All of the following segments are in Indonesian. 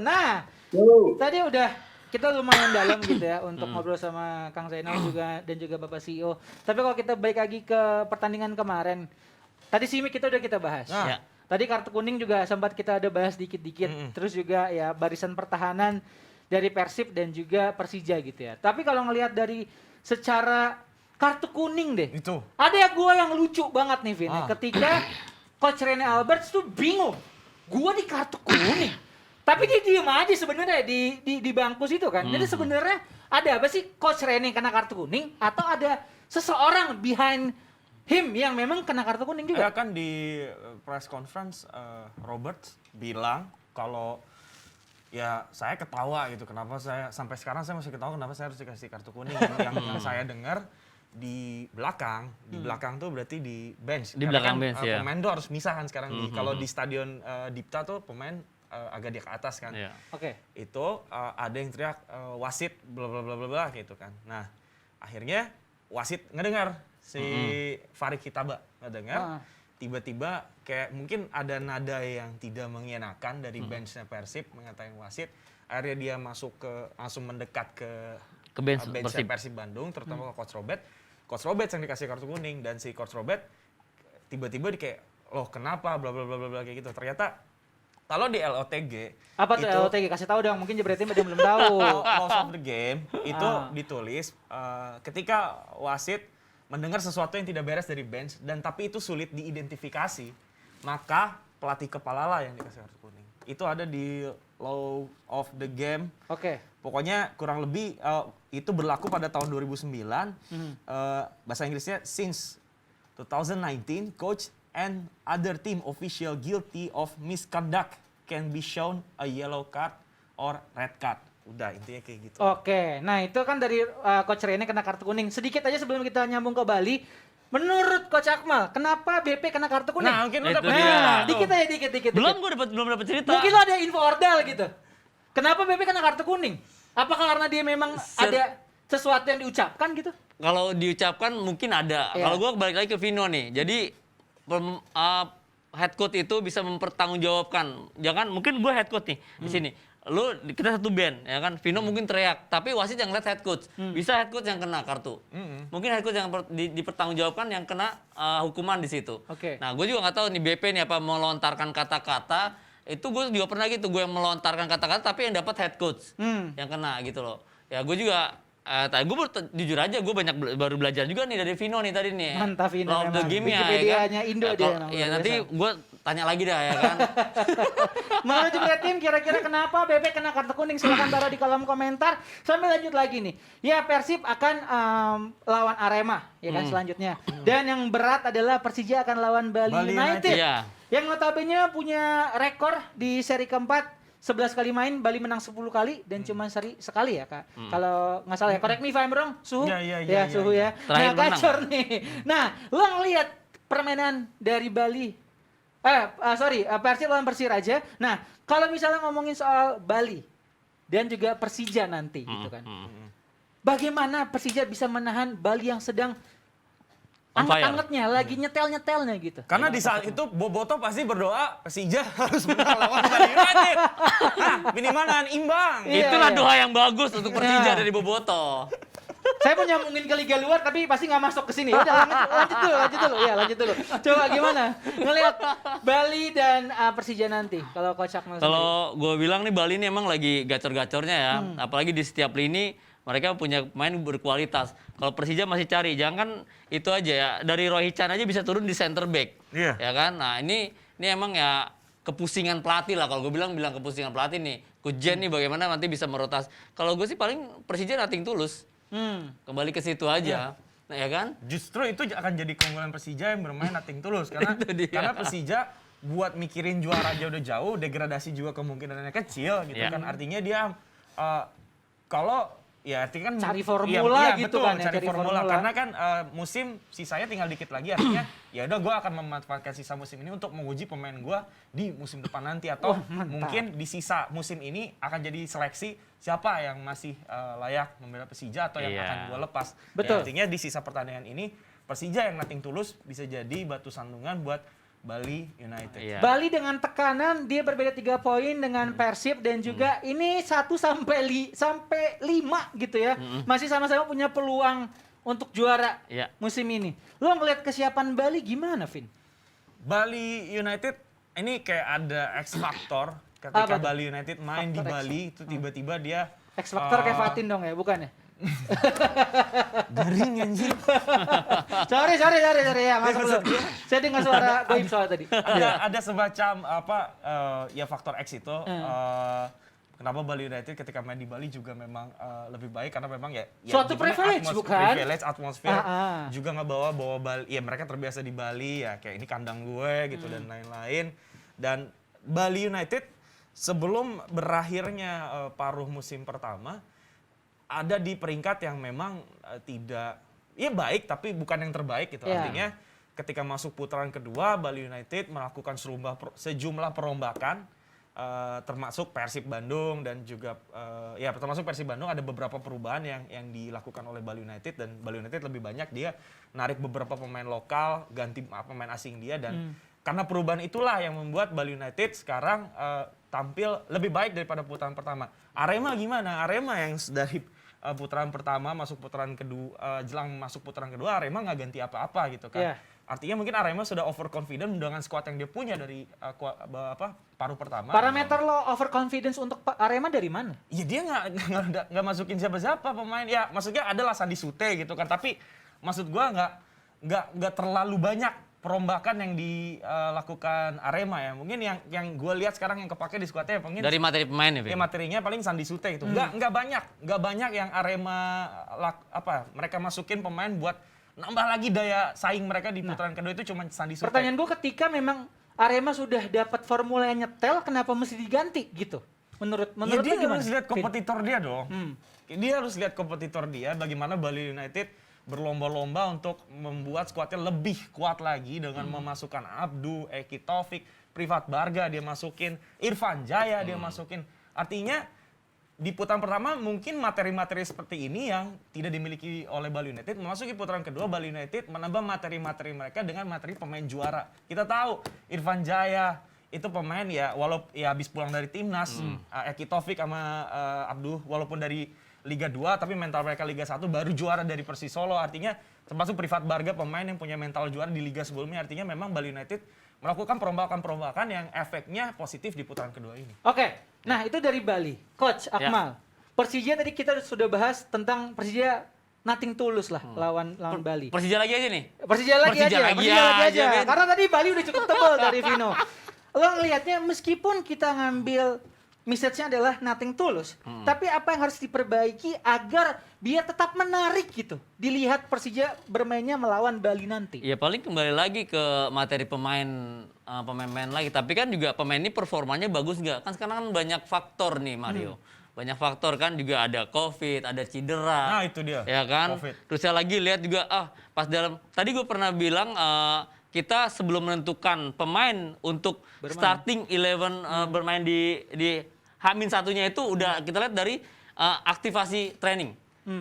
Nah, tadi udah kita lumayan dalam gitu ya untuk ngobrol sama Kang Zainal juga dan juga Bapak CEO. Tapi kalau kita balik lagi ke pertandingan kemarin, tadi Simic kita bahas. Ya. Tadi kartu kuning juga sempat kita ada bahas dikit-dikit. Terus juga ya barisan pertahanan dari Persib dan juga Persija gitu ya. Tapi kalau ngelihat dari secara kartu kuning deh. Itu. Ada ya gue yang lucu banget nih Vin. Ketika Coach Rene Alberts tuh bingung. Gue di kartu kuning. Tapi dia diem aja sebenarnya di bangku situ kan. Jadi sebenarnya ada apa sih Coach Rene kena kartu kuning atau ada seseorang behind him yang memang kena kartu kuning juga? Ya kan di press conference Roberts bilang kalau ya saya ketawa gitu, kenapa saya sampai sekarang saya masih ketawa kenapa saya harus dikasih kartu kuning. Yang saya dengar di belakang tuh berarti di bench. Di Karena belakang kan, bench, ya. pemain tuh harus misah kan sekarang kalau di stadion Dipta tuh pemain agak di atas kan. Iya. Oke. Itu ada yang teriak wasit bla bla bla bla bla gitu kan. Nah, akhirnya wasit ngedengar si Farid Kitaba ngedengar. Tiba-tiba kayak mungkin ada nada yang tidak mengenakan dari benchnya Persib mengatakan wasit. Akhirnya dia langsung mendekat ke bench benchnya Persib Bandung, terutama ke Coach Robert. Coach Robert yang dikasih kartu kuning dan si Coach Robert tiba-tiba kayak loh kenapa bla bla bla bla kayak gitu. Ternyata kalau di LOTG Apa tuh LOTG? Kasih tahu dong, mungkin jebretin ada yang belum tahu. Laws of the game itu ditulis ketika wasit mendengar sesuatu yang tidak beres dari bench dan tapi itu sulit diidentifikasi, maka pelatih kepala lah yang dikasih kartu kuning. Itu ada di Law of the Game. Oke. Pokoknya kurang lebih itu berlaku pada tahun 2009. Bahasa Inggrisnya since 2019 coach and other team official guilty of misconduct can be shown a yellow card or red card. Udah intinya kayak gitu. Oke, nah itu kan dari Coach Rene kena kartu kuning. Sedikit aja sebelum kita nyambung ke Bali, menurut Coach Akmal, kenapa BP kena kartu kuning? Nah, mungkin lu Itu dapat dia. Dikit aja, dikit. Belum dapat cerita. Mungkin lo ada info ordal gitu. Kenapa BP kena kartu kuning? Apakah karena dia memang ada sesuatu yang diucapkan gitu? Kalau diucapkan mungkin ada. Iya. Kalau gue balik lagi ke Vino nih. Jadi head coach itu bisa mempertanggungjawabkan. Jangan mungkin gue head coach nih di sini. Kita satu band ya kan. Vino mungkin teriak, tapi wasit yang lihat head coach. Bisa head coach yang kena kartu. Mungkin head coach yang dipertanggungjawabkan yang kena hukuman di situ. Oke. Nah, gue juga nggak tahu nih BP nih apa melontarkan kata-kata. Itu gue juga pernah gitu, gue yang melontarkan kata-kata tapi yang dapat head coach yang kena gitu loh. Ya gue juga jujur aja gue baru belajar juga nih dari Vino nih tadi nih. Mantap Vino Law of the memang. game-nya, ya Wikipedianya kan? Indo dia emang, Ya luar nanti biasa. gue tanya lagi dah ya kan. Menurut jebret tim kira-kira kenapa BP kena kartu kuning? Silahkan taruh di kolom komentar. Sambil lanjut lagi nih. Ya Persib akan lawan Arema ya kan selanjutnya. Dan yang berat adalah Persija akan lawan Bali United. Iya. Yang notabene punya rekor di seri keempat 11 kali main, Bali menang 10 kali dan cuma seri sekali ya Kak. Kalau nggak salah ya, correct me if I'm wrong, Suhu. Iya, Suhu ya. Terakhir Nah, menang. gacor nih. Nah, lo ngelihat permainan dari Bali. Persib lawan Persiraja. Nah, kalau misalnya ngomongin soal Bali dan juga Persija nanti gitu kan. Bagaimana Persija bisa menahan Bali yang sedang On fire. anget-angetnya, lagi nyetel-nyetelnya gitu. Karena di saat itu Boboto pasti berdoa Persija harus menang lawan Bali United. Nah, minimal nahan imbang. Iya, Itulah iya. doa yang bagus untuk Persija Nah. dari Boboto. Saya mau nyambungin ke liga luar tapi pasti nggak masuk ke sini. Udah lanjut dulu. Ya, lanjut dulu. Coba gimana ngelihat Bali dan Persija nanti kalau Coach Akmal sendiri? Kalau gue bilang nih Bali ini emang lagi gacor-gacornya ya. Apalagi di setiap lini mereka punya pemain berkualitas. Kalau Persija masih cari, jangan itu aja ya. Dari Roy Hichan aja bisa turun di center back. Iya. Ya kan? Nah, ini emang ya kepusingan pelatih lah. Kalau gue bilang kepusingan pelatih nih. Kujen nih bagaimana nanti bisa merotas. Kalau gue sih paling Persija nothing tulus. Kembali ke situ aja. Nah, ya kan? Justru itu akan jadi keunggulan Persija yang bermain nothing tulus karena Itu dia. karena Persija buat mikirin juara aja udah jauh, degradasi juga kemungkinannya kecil gitu Iya. kan. Artinya dia kalau ya artinya kan Cari formula gitu betul, kan ya, cari cari formula. formula. Karena kan musim sisanya tinggal dikit lagi artinya ya udah gue akan memanfaatkan sisa musim ini untuk menguji pemain gue di musim depan nanti atau mungkin di sisa musim ini akan jadi seleksi siapa yang masih layak membela Persija atau yang Iya. akan gue lepas. Betul. Ya, artinya di sisa pertandingan ini Persija yang nothing tulus bisa jadi batu sandungan buat Bali United. Iya. Bali dengan tekanan dia berbeda 3 poin dengan Persib dan juga ini 1 sampai 5 gitu ya. Masih sama-sama punya peluang untuk juara Iya. musim ini. Lo ngeliat kesiapan Bali gimana, Vin? Bali United ini kayak ada X factor Apa ketika tuh? Bali United main di Faktor X. Bali itu tiba-tiba dia X Factor kayak Fatin dong ya, bukan ya? garing anjir. sorry ya, masuk dulu. Saya dengar suara goib soal tadi. Ada semacam apa ya faktor X itu kenapa Bali United ketika main di Bali juga memang lebih baik karena memang ya Suatu gimana, privilege, bukan? Privilege atmosfer Ah. juga bawa Bali ya mereka terbiasa di Bali ya kayak ini kandang gue gitu dan lain-lain dan Bali United sebelum berakhirnya paruh musim pertama ada di peringkat yang memang tidak ya baik tapi bukan yang terbaik gitu. Yeah. Artinya ketika masuk putaran kedua Bali United melakukan sejumlah perombakan termasuk Persib Bandung dan juga ya termasuk Persib Bandung ada beberapa perubahan yang dilakukan oleh Bali United dan Bali United lebih banyak dia narik beberapa pemain lokal ganti pemain asing dia dan karena perubahan itulah yang membuat Bali United sekarang tampil lebih baik daripada putaran pertama. Arema gimana? Arema yang dari putaran pertama masuk putaran kedua jelang masuk putaran kedua Arema nggak ganti apa-apa gitu kan. Yeah. Artinya mungkin Arema sudah overconfident dengan squad yang dia punya dari paruh pertama. Parameter lo overconfidence untuk Arema dari mana? Ya dia nggak masukin siapa-siapa pemain. Ya maksudnya adalah Sandi Sute gitu kan. Tapi maksud gua nggak terlalu banyak perombakan yang dilakukan Arema ya. Mungkin yang gue lihat sekarang yang kepake di skuadnya mungkin Dari materi pemain ya, Vin? ya materinya paling Sandi Sute itu. Nggak banyak yang Arema mereka masukin pemain buat nambah lagi daya saing mereka di putaran kedua itu cuma Sandi Sute. Pertanyaan gue ketika memang Arema sudah dapat formula yang nyetel, kenapa mesti diganti gitu? Menurut Ya lo dia gimana? harus lihat Vin? kompetitor dia dong. Dia harus lihat kompetitor dia bagaimana Bali United berlomba-lomba untuk membuat skuadnya lebih kuat lagi dengan memasukkan Abdu, Eki Taufik, Privat Barga dia masukin, Irfan Jaya dia masukin. Artinya di putaran pertama mungkin materi-materi seperti ini yang tidak dimiliki oleh Bali United. Memasuki putaran kedua Bali United menambah materi-materi mereka dengan materi pemain juara. Kita tahu Irfan Jaya itu pemain ya walaupun ya habis pulang dari timnas, Eki Taufik sama Abduh walaupun dari Liga 2 tapi mental mereka Liga 1 baru juara dari Persis Solo. Artinya termasuk Privat Barga pemain yang punya mental juara di Liga sebelumnya. Artinya memang Bali United melakukan perombakan-perombakan yang efeknya positif di putaran kedua ini. Oke, nah itu dari Bali. Coach Akmal, Persija tadi kita sudah bahas tentang Persija nothing tulus lah lawan Bali. Persija lagi aja nih. Persija lagi aja. Ben. Karena tadi Bali udah cukup tebal dari Vino. Lo ngelihatnya meskipun kita ngambil message-nya adalah nothing tulus, tapi apa yang harus diperbaiki agar biar tetap menarik gitu. Dilihat Persija bermainnya melawan Bali nanti. Ya paling kembali lagi ke materi pemain lagi. Tapi kan juga pemain ini performanya bagus nggak? Kan sekarang kan banyak faktor nih Mario. Banyak faktor kan juga ada COVID, ada cedera. Nah itu dia. Ya kan? COVID. Terus saya lagi lihat juga pas tadi gue pernah bilang kita sebelum menentukan pemain untuk starting 11 bermain di H-1-nya itu udah kita lihat dari aktivasi training.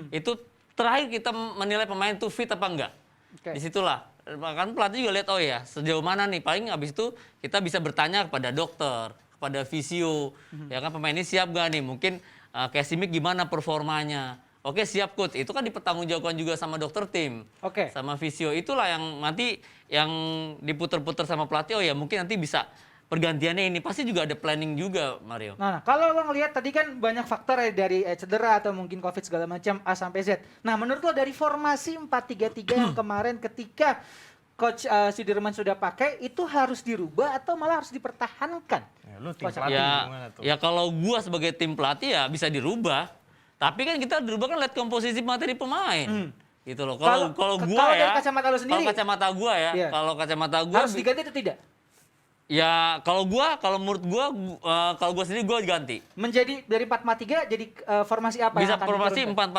Itu terakhir kita menilai pemain itu fit apa enggak. Oke. Disitulah kan pelatih juga lihat oh ya sejauh mana nih paling habis itu kita bisa bertanya kepada dokter, kepada visio, ya kan pemain ini siap gak nih mungkin kayak Simic gimana performanya. Oke siap coach, itu kan dipertanggungjawabkan juga sama dokter tim, Oke. sama visio. Itulah yang nanti yang diputer-puter sama pelatih. Oh ya mungkin nanti bisa pergantiannya ini. Pasti juga ada planning juga Mario. Nah, kalau lo ngelihat tadi kan banyak faktor ya dari cedera atau mungkin COVID segala macam A sampai Z. Nah, menurut lo dari formasi 4-3-3 yang kemarin ketika Coach Sudirman sudah pakai itu harus dirubah atau malah harus dipertahankan? Ya, lu tim Coach pelatih gimana tuh? Ya kalau gua sebagai tim pelatih ya bisa dirubah. Tapi kan kita dirubah kan lihat komposisi materi pemain. Gitu loh. Kalau gua kalau dari ya. kacamata lo sendiri. Kalau kacamata gua ya. Iya. Kalau kacamata gua Harus diganti atau tidak? ya kalau menurut gua kalau gua sendiri gua ganti. Menjadi dari 4-4-3 jadi formasi apa Bisa yang akan formasi diturunkan?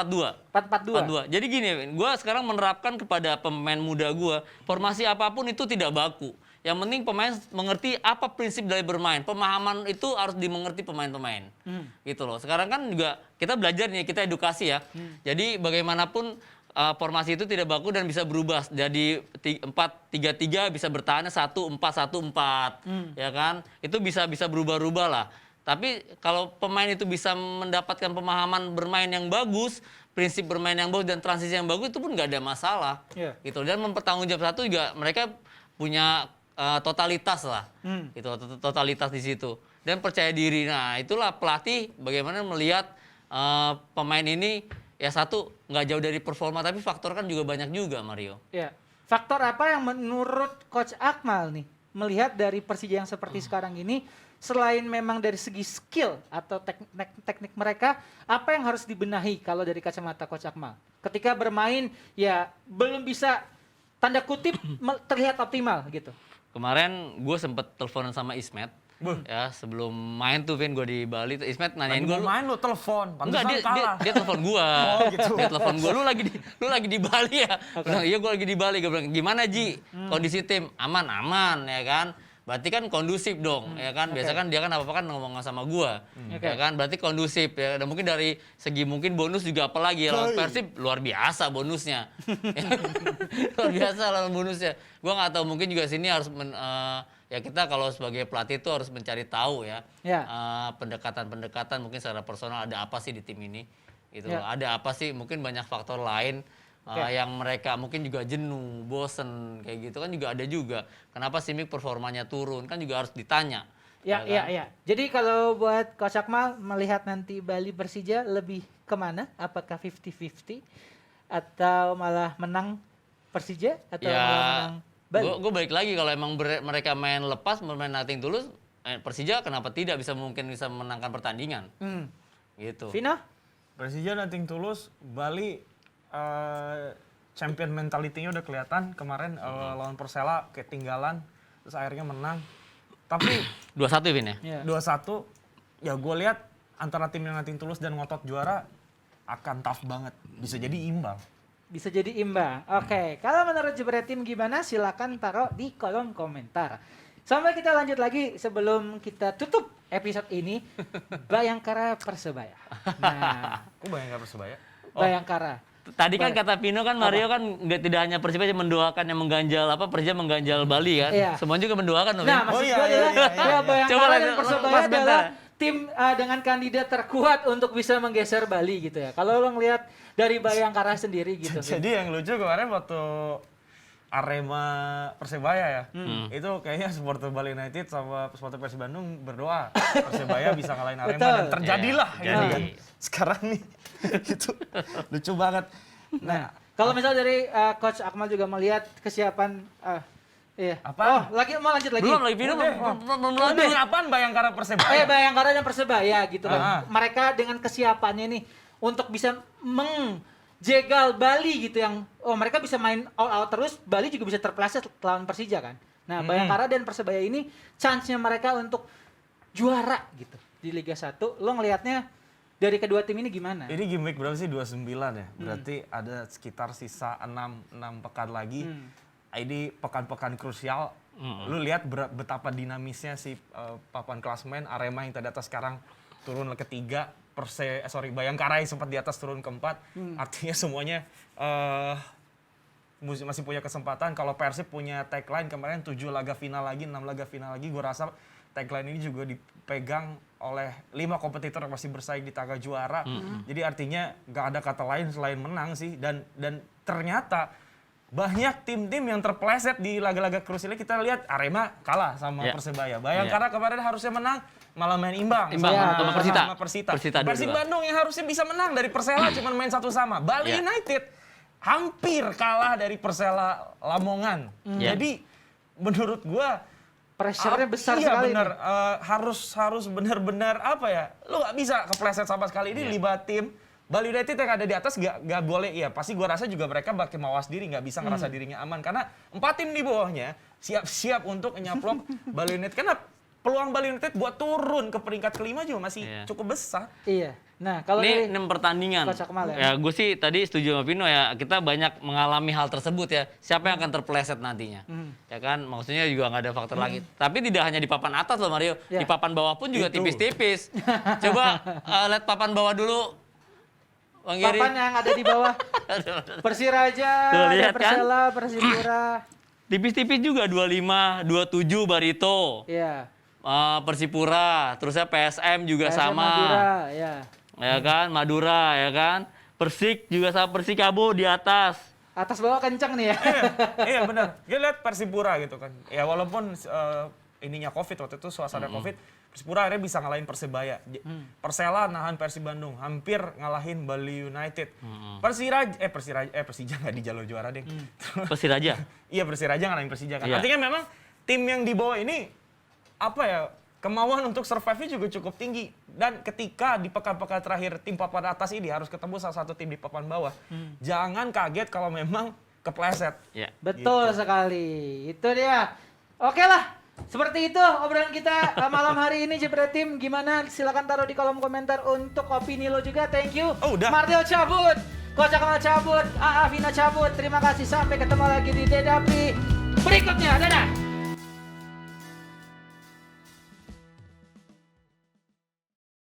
4-4-2. 4-4-2. Jadi gini, gua sekarang menerapkan kepada pemain muda gua, formasi apapun itu tidak baku. Yang penting pemain mengerti apa prinsip dari bermain. Pemahaman itu harus dimengerti pemain-pemain. Gitu loh. Sekarang kan juga kita belajar nih, kita edukasi ya. Jadi bagaimanapun formasi itu tidak baku dan bisa berubah jadi 4-3-3 bisa bertahannya 1-4-1-4 ya kan itu bisa berubah-ubah lah tapi kalau pemain itu bisa mendapatkan pemahaman bermain yang bagus prinsip bermain yang bagus dan transisi yang bagus itu pun nggak ada masalah gitu dan mempertanggungjawab satu juga mereka punya totalitas lah gitu totalitas di situ dan percaya diri nah itulah pelatih bagaimana melihat pemain ini ya satu nggak jauh dari performa tapi faktor kan juga banyak juga Mario. Ya. Faktor apa yang menurut Coach Akmal nih melihat dari Persija yang seperti sekarang ini selain memang dari segi skill atau teknik mereka apa yang harus dibenahi kalau dari kacamata Coach Akmal? Ketika bermain ya belum bisa tanda kutip terlihat optimal gitu. Kemarin gue sempet teleponan sama Ismet. Ya sebelum main tuh Vin gue di Bali Ismet nanyain gue main lu telepon enggak dia telepon gue gitu. Dia telepon gue lu lagi di Bali ya bilang, iya gue lagi di Bali gue bilang gimana Ji kondisi tim aman ya kan berarti kan kondusif dong ya kan biasa kan dia kan apa kan ngomong sama gue ya kan berarti kondusif ya dan mungkin dari segi mungkin bonus juga apalagi lawan Persib luar biasa bonusnya luar biasa lawan bonusnya gue nggak tahu mungkin juga sini harus ya kita kalau sebagai pelatih itu harus mencari tahu ya pendekatan-pendekatan mungkin secara personal ada apa sih di tim ini gitu ada apa sih mungkin banyak faktor lain yang mereka mungkin juga jenuh bosen kayak gitu kan juga ada juga kenapa Simic performanya turun kan juga harus ditanya ya. Jadi kalau buat Coach Akmal melihat nanti Bali Persija lebih kemana apakah 50-50 atau malah menang Persija atau malah menang Gue balik lagi kalau emang mereka main lepas, bermain nothing tulus, Persija kenapa tidak mungkin bisa menangkan pertandingan? Gitu. Vino? Persija nothing tulus, Bali champion mentality-nya udah kelihatan kemarin lawan Persela ketinggalan terus akhirnya menang. Tapi 2-1 Vin ya? 2-1 ya gue lihat antara tim yang nothing tulus dan ngotot juara akan tough banget. Bisa jadi imbang. Bisa jadi imbang. Oke, kalau menurut Jebret Tim gimana? Silakan taruh di kolom komentar. Sampai kita lanjut lagi sebelum kita tutup episode ini. Bayangkara Persebaya. Nah, Kok Bayangkara Persebaya? Bayangkara. Tadi kan kata Pino kan Mario kan tidak hanya Persibaya mendoakan yang mengganjal Persija mengganjal Bali kan. Iya. Semuanya juga mendoakan loh. Nah, maksud gue adalah Bayangkara Coba dan Persebaya Mas adalah tim dengan kandidat terkuat untuk bisa menggeser Bali gitu ya. Kalau lo ngelihat dari Bayangkara sendiri gitu. Jadi yang lucu kemarin waktu Arema Persebaya ya, itu kayaknya supporter Bali United sama supporter Persib Bandung berdoa Persebaya bisa ngalahin Arema dan terjadilah gitu kan. Sekarang nih gitu lucu banget. Nah, kalau misalnya dari Coach Akmal juga melihat kesiapan iya. Apa? Oh, mau lanjut lagi. Belum lagi Pino belum lanjut. Apaan Bayangkara Persebaya? Bayangkara dan Persebaya gitu kan. Mereka dengan kesiapannya nih untuk bisa menjegal Bali gitu yang mereka bisa main all out terus, Bali juga bisa terpleset lawan Persija kan. Nah, Bayangkara dan Persebaya ini chance-nya mereka untuk juara gitu di Liga 1. Lo ngelihatnya dari kedua tim ini gimana? Ini game week berapa sih? 29 ya. Berarti ada sekitar sisa 6 pekan lagi. Ini pekan-pekan krusial. Lu lihat betapa dinamisnya si papan klasemen Arema yang tadi atas sekarang turun ke ketiga. Bayangkara yang sempat di atas turun ke 4. Artinya semuanya masih punya kesempatan. Kalau Persib punya tagline kemarin 7 laga final lagi, 6 laga final lagi. Gue rasa tagline ini juga dipegang oleh 5 kompetitor yang masih bersaing di tangga juara. Jadi artinya nggak ada kata lain selain menang sih. Dan ternyata banyak tim-tim yang terpleset di laga-laga krusial. Kita lihat Arema kalah sama Persebaya. Bayangkara kemarin harusnya menang, malah main imbang sama Persita. Persita Persib Bandung yang harusnya bisa menang dari Persela cuma main 1-1. Bali United hampir kalah dari Persela Lamongan. Jadi menurut gua pressure-nya besar sekali. Iya benar, harus benar-benar apa ya? Lu nggak bisa kepleset sama sekali. Ini 5 tim. Bali United yang ada di atas nggak boleh, ya pasti gua rasa juga mereka pakai mawas diri, nggak bisa ngerasa dirinya aman karena 4 tim di bawahnya siap-siap untuk nyaplok Bali United karena peluang Bali United buat turun ke peringkat kelima juga masih cukup besar. Iya. Nah, kalau ini 6 pertandingan. Ya, gue sih tadi setuju sama Pino ya. Kita banyak mengalami hal tersebut ya. Siapa yang akan terpleset nantinya? Ya kan, maksudnya juga nggak ada faktor lagi. Tapi tidak hanya di papan atas loh Mario. Di papan bawah pun juga tipis-tipis. Coba lihat papan bawah dulu. Bang Giri. papan yang ada di bawah. Persiraja, Tuh, ada lihat kan? Persela, Persipura. Tipis-tipis juga 25, 27 Barito. Iya. Persipura, terusnya PSM juga PSM sama. Madura, ya. Ya kan, Madura ya kan. Persik juga sama, Persikabo di atas. Atas bawah kenceng nih ya. Iya benar. Dia lihat Persipura gitu kan. Ya walaupun ininya Covid waktu itu suasana Covid, Persipura akhirnya bisa ngalahin Persebaya. Persela nahan Persib Bandung, hampir ngalahin Bali United. Persija nggak di jalur juara deh. Persiraja. Iya Persiraja ngalahin Persija kan. Iya. Artinya memang tim yang di bawah ini apa ya, kemauan untuk survive-nya juga cukup tinggi. Dan ketika di pekan-pekan terakhir tim papan atas ini harus ketemu salah satu tim di papan bawah, jangan kaget kalau memang kepleset. Ya. Betul sekali. Itu dia. Oke lah. Seperti itu obrolan kita malam hari ini Jebret Tim. Gimana? Silakan taruh di kolom komentar untuk opini lo juga. Thank you. Oh, udah. Martio cabut. Coach Akmal cabut. AA Vina cabut. Terima kasih. Sampai ketemu lagi di Dedapi berikutnya. Dadah.